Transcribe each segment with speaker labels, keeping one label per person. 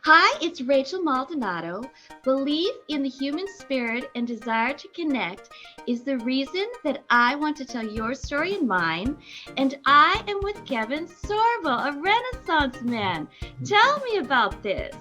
Speaker 1: Hi, it's Rachel Maldonado. Belief in the human spirit and desire to connect is the reason that I want to tell your story and mine. And I am with Kevin Sorbo, a Renaissance man. Tell me about this.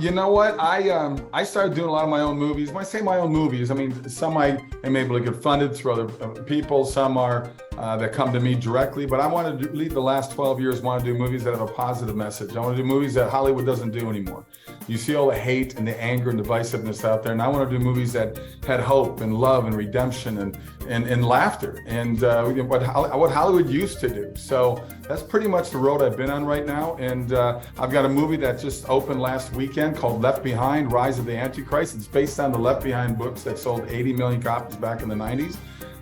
Speaker 2: You know what? I started doing a lot of my own movies. When I say my own movies, I mean some I am able to get funded through other people. Some are that come to me directly. But I wanted to lead the last 12 years. Want to do movies that have a positive message. I want to do movies that Hollywood doesn't do anymore. You see all the hate and the anger and divisiveness out there, and I want to do movies that had hope and love and redemption and laughter and what Hollywood used to do. So that's pretty much the road I've been on right now. And I've got a movie that just opened last weekend called Left Behind, Rise of the Antichrist. It's based on the Left Behind books that sold 80 million copies back in the 90s.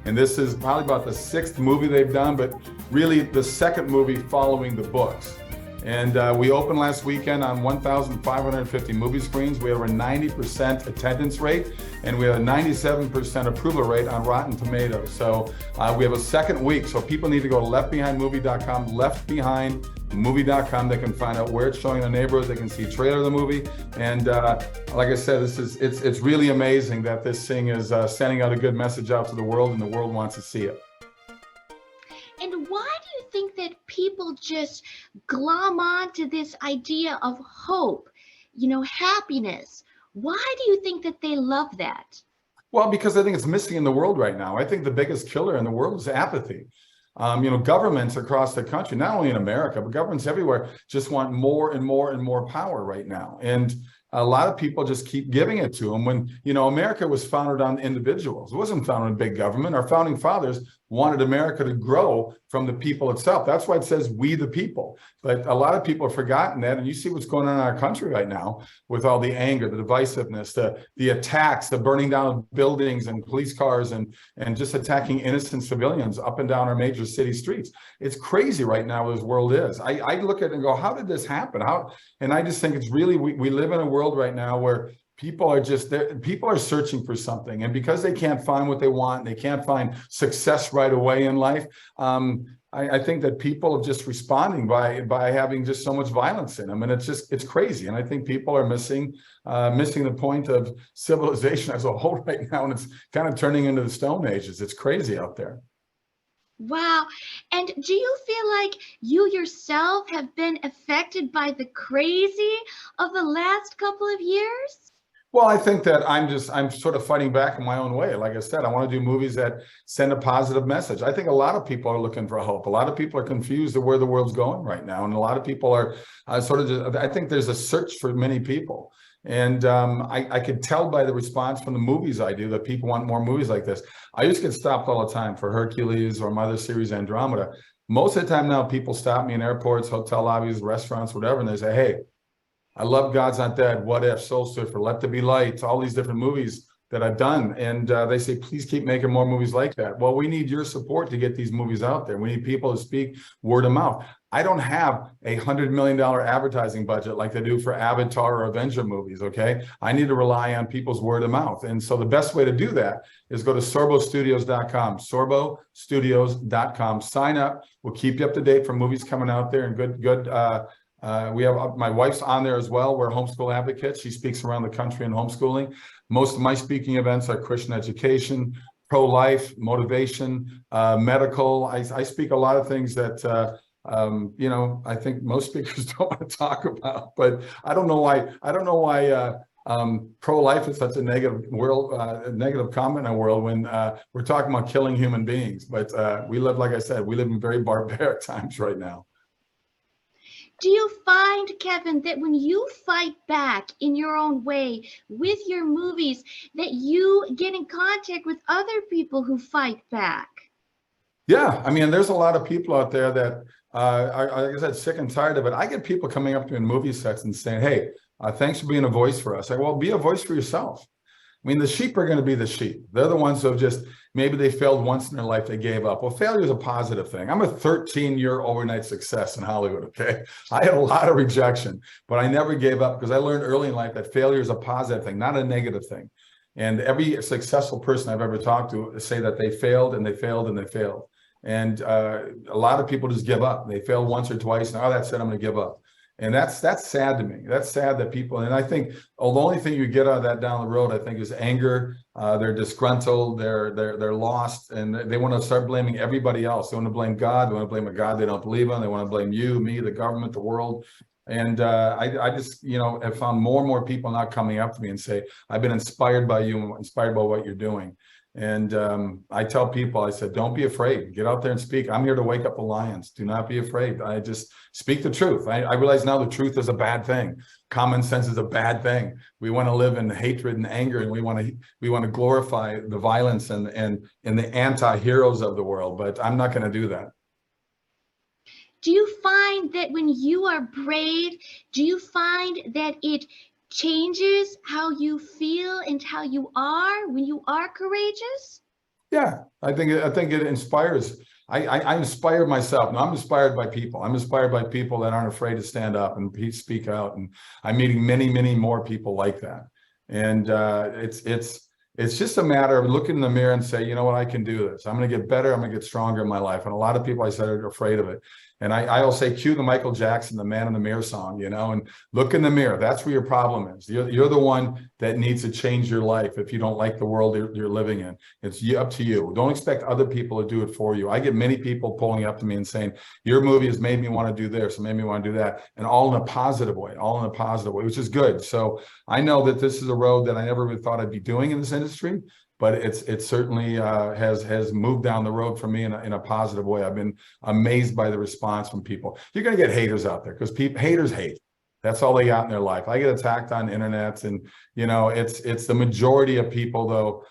Speaker 2: And this is probably about the sixth movie they've done, but really the second movie following the books. And we opened last weekend on 1,550 movie screens. We have a 90% attendance rate, and we have a 97% approval rate on Rotten Tomatoes. So we have a second week. So people need to go to leftbehindmovie.com, leftbehindmovie.com. They can find out where it's showing in the neighborhood. They can see a trailer of the movie. And like I said, it's really amazing that this thing is sending out a good message out to the world, and the world wants to see it.
Speaker 1: And why do you think that people just glom on to this idea of hope, happiness? Why do you think that they love that?
Speaker 2: Well, because I think it's missing in the world right now. I think the biggest killer in the world is apathy. Governments across the country, not only in America, but governments everywhere just want more and more and more power right now. And a lot of people just keep giving it to them when, America was founded on individuals. It wasn't founded on big government. Our founding fathers wanted America to grow from the people itself. That's why it says we the people. But a lot of people have forgotten that. And you see what's going on in our country right now with all the anger, the divisiveness, the attacks, the burning down of buildings and police cars and just attacking innocent civilians up and down our major city streets. It's crazy right now as this world is. I look at it and go, how did this happen? And I just think it's really, we live in a world right now where people are searching for something, and because they can't find what they want, they can't find success right away in life. I think that people are just responding by having just so much violence in them, and it's crazy. And I think people are missing the point of civilization as a whole right now, and it's kind of turning into the Stone Ages. It's crazy out there.
Speaker 1: Wow. And do you feel like you yourself have been affected by the crazy of the last couple of years?
Speaker 2: Well, I think that I'm sort of fighting back in my own way. Like I said, I want to do movies that send a positive message. I think a lot of people are looking for hope. A lot of people are confused at where the world's going right now. And a lot of people are I think there's a search for many people. And I could tell by the response from the movies I do that people want more movies like this. I used to get stopped all the time for Hercules or my other series, Andromeda. Most of the time now, people stop me in airports, hotel lobbies, restaurants, whatever, and they say, hey, I love God's Not Dead, What If, Soul Surfer, Let There Be Light, all these different movies that I've done. And they say, please keep making more movies like that. Well, we need your support to get these movies out there. We need people to speak word of mouth. I don't have $100 million advertising budget like they do for Avatar or Avenger movies, okay? I need to rely on people's word of mouth. And so the best way to do that is go to sorbostudios.com, sorbostudios.com. Sign up. We'll keep you up to date for movies coming out there and good we have my wife's on there as well. We're homeschool advocates. She speaks around the country in homeschooling. Most of my speaking events are Christian education, pro-life, motivation, medical. I speak a lot of things that, I think most speakers don't want to talk about, but I don't know why pro-life is such a negative negative comment in our world when we're talking about killing human beings. But like I said, we live in very barbaric times right now.
Speaker 1: Do you find, Kevin, that when you fight back in your own way with your movies, that you get in contact with other people who fight back?
Speaker 2: Yeah, I mean, there's a lot of people out there that are, like I said, sick and tired of it. I get people coming up to me in movie sets and saying, hey, thanks for being a voice for us. Well, be a voice for yourself. I mean, the sheep are going to be the sheep. They're the ones who have maybe they failed once in their life, they gave up. Well, failure is a positive thing. I'm a 13-year overnight success in Hollywood, okay? I had a lot of rejection, but I never gave up because I learned early in life that failure is a positive thing, not a negative thing. And every successful person I've ever talked to say that they failed and they failed and they failed. And a lot of people just give up. They fail once or twice, and that's it, I'm going to give up. And that's sad to me. That's sad that people, and I think the only thing you get out of that down the road, I think, is anger. They're disgruntled, they're lost, and they want to start blaming everybody else. They want to blame God. They want to blame a God they don't believe in. They want to blame you, me, the government, the world. And I just, have found more and more people now coming up to me and say, I've been inspired by you, inspired by what you're doing. And I tell people, I said, don't be afraid. Get out there and speak. I'm here to wake up the lions. Do not be afraid. I just speak the truth. I realize now the truth is a bad thing. Common sense is a bad thing. We want to live in hatred and anger, and we want to glorify the violence and the anti-heroes of the world. But I'm not going to do that.
Speaker 1: Do you find that when you are brave, do you find that it changes how you feel and how you are when you are courageous?
Speaker 2: Yeah, I think it inspires. I inspire myself. No, I'm inspired by people. I'm inspired by people that aren't afraid to stand up and speak out. And I'm meeting many, many more people like that. And it's just a matter of looking in the mirror and say, you know what, I can do this. I'm going to get better. I'm going to get stronger in my life. And a lot of people, I said, are afraid of it. And I'll say, cue the Michael Jackson, the Man in the Mirror song, and look in the mirror. That's where your problem is. You're the one that needs to change your life if you don't like the world you're living in. It's up to you. Don't expect other people to do it for you. I get many people pulling up to me and saying, your movie has made me want to do this, made me want to do that, and all in a positive way, which is good. So I know that this is a road that I never really thought I'd be doing in this industry, but it certainly has moved down the road for me in a positive way. I've been amazed by the response from people. You're going to get haters out there because haters hate. That's all they got in their life. I get attacked on internet, and it's the majority of people though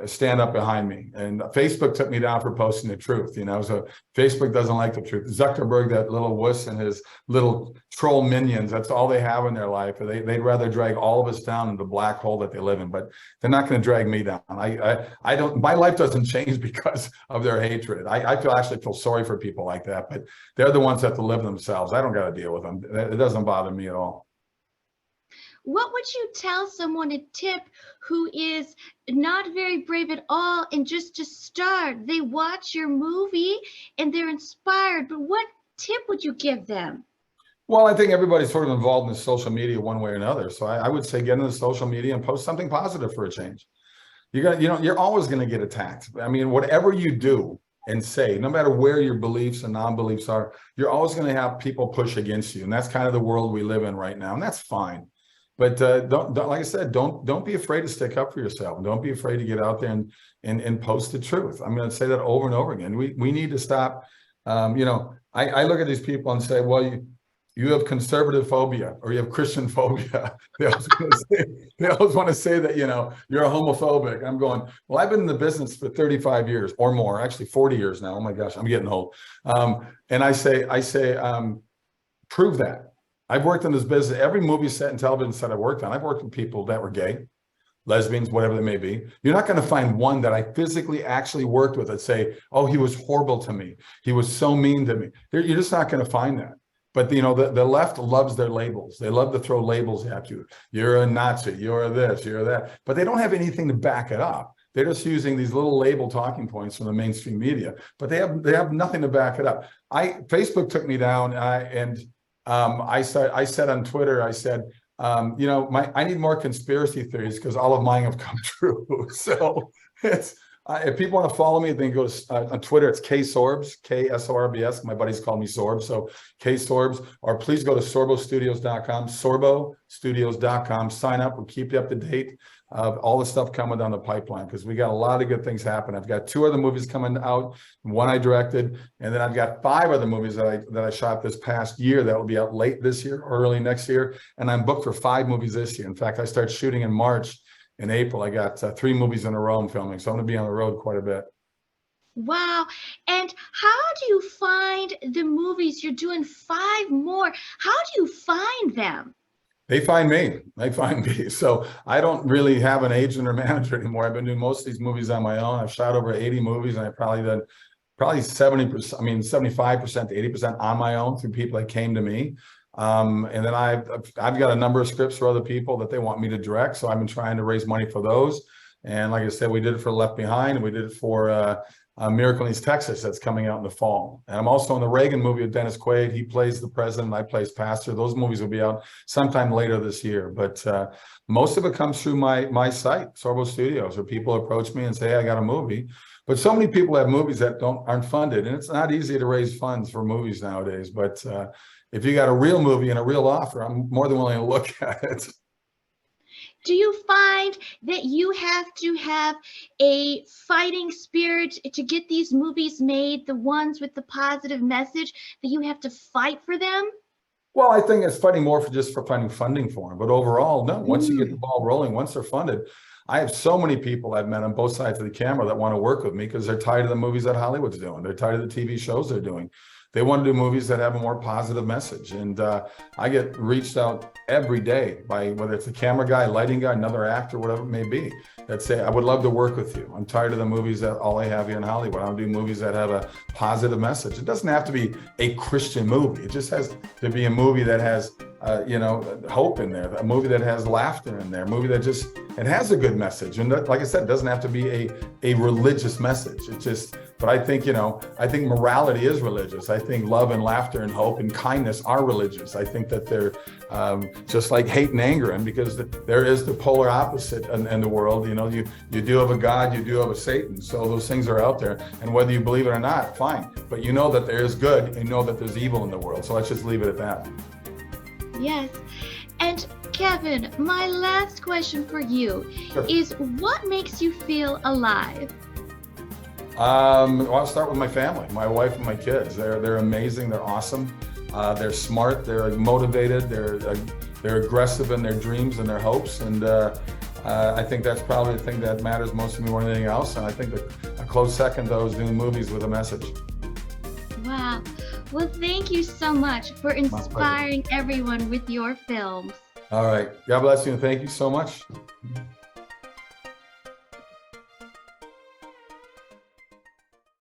Speaker 2: stand up behind me. And Facebook took me down for posting the truth. So Facebook doesn't like the truth. Zuckerberg, that little wuss, and his little troll minions, that's all they have in their life. They'd rather drag all of us down in the black hole that they live in, but they're not going to drag me down. I don't, my life doesn't change because of their hatred. I actually feel sorry for people like that, but they're the ones that have to live themselves. I don't got to deal with them. It doesn't bother me at all.
Speaker 1: What would you tell someone, a tip, who is not very brave at all and just to start? They watch your movie and they're inspired, but what tip would you give them?
Speaker 2: Well, I think everybody's sort of involved in social media one way or another. So I would say get into social media and post something positive for a change. You're always going to get attacked. I mean, whatever you do and say, no matter where your beliefs and non-beliefs are, you're always going to have people push against you. And that's kind of the world we live in right now. And that's fine. But don't like I said, don't be afraid to stick up for yourself. Don't be afraid to get out there and post the truth. I'm going to say that over and over again. We need to stop. I look at these people and say, well, you have conservative phobia or you have Christian phobia. They always want to say that, you're a homophobic. I'm going, well, I've been in the business for 35 years or more, actually 40 years now. Oh my gosh, I'm getting old. And I say, prove that. I've worked in this business. Every movie set and television set I've worked on, I've worked with people that were gay, lesbians, whatever they may be. You're not going to find one that I physically actually worked with that say, oh, he was horrible to me. He was so mean to me. You're just not going to find that. But the left loves their labels. They love to throw labels at you. You're a Nazi, you're this, you're that. But they don't have anything to back it up. They're just using these little label talking points from the mainstream media, but they have nothing to back it up. Facebook took me down, I said on Twitter, I said, I need more conspiracy theories because all of mine have come true. So if people want to follow me, then go to on Twitter. It's KSorbs, KSORBS. My buddies call me Sorb. So KSorbs, or please go to sorbostudios.com, sorbostudios.com. Sign up. We'll keep you up to date of all the stuff coming down the pipeline because we got a lot of good things happening. I've got 2 other movies coming out, one I directed, and then I've got 5 other movies that I shot this past year that will be out late this year or early next year. And I'm booked for 5 movies this year. In fact, I start shooting in March. In April, I got 3 movies in a row I'm filming, so I'm going to be on the road quite a bit.
Speaker 1: Wow. And how do you find the movies? You're doing 5 more. How do you find them?
Speaker 2: They find me. They find me. So I don't really have an agent or manager anymore. I've been doing most of these movies on my own. I've shot over 80 movies, and I've probably done 70%, 75% to 80% on my own through people that came to me. And then I've got a number of scripts for other people that they want me to direct. So I've been trying to raise money for those. And like I said, we did it for Left Behind, and we did it for Miracle in East Texas that's coming out in the fall. And I'm also in the Reagan movie with Dennis Quaid. He plays the president, I plays pastor. Those movies will be out sometime later this year. But most of it comes through my site, Sorbo Studios, where people approach me and say, hey, I got a movie. But so many people have movies that aren't funded, and it's not easy to raise funds for movies nowadays. But if you got a real movie and a real offer, I'm more than willing to look at it.
Speaker 1: Do you find that you have to have a fighting spirit to get these movies made, the ones with the positive message, that you have to fight for them?
Speaker 2: Well, I think it's fighting more for finding funding for them. But overall, no, once you get the ball rolling, once they're funded, I have so many people I've met on both sides of the camera that want to work with me because they're tired of the movies that Hollywood's doing. They're tired of the TV shows they're doing. They want to do movies that have a more positive message. And I get reached out every day by whether it's a camera guy, lighting guy, another actor, whatever it may be, that say, I would love to work with you. I'm tired of the movies that all I have here in Hollywood. I want to do movies that have a positive message. It doesn't have to be a Christian movie. It just has to be a movie that has hope in there, a movie that has laughter in there, a movie that just, it has a good message. And like I said, it doesn't have to be a religious message. It just, but I think, I think morality is religious. I think love and laughter and hope and kindness are religious. I think that they're just like hate and anger, and because there is the polar opposite in the world. You do have a God, you do have a Satan. So those things are out there. And whether you believe it or not, fine. But you know that there is good and you know that there's evil in the world. So let's just leave it at that.
Speaker 1: Yes. And Kevin, my last question for you is, what makes you feel alive?
Speaker 2: Well, I'll start with my family, my wife and my kids. They're amazing. They're awesome. They're smart. They're motivated. They're aggressive in their dreams and their hopes. And I think that's probably the thing that matters most to me more than anything else. And I think that a close second, though, is doing movies with a message.
Speaker 1: Wow. Well, thank you so much for inspiring everyone with your films.
Speaker 2: All right. God bless you, and thank you so much.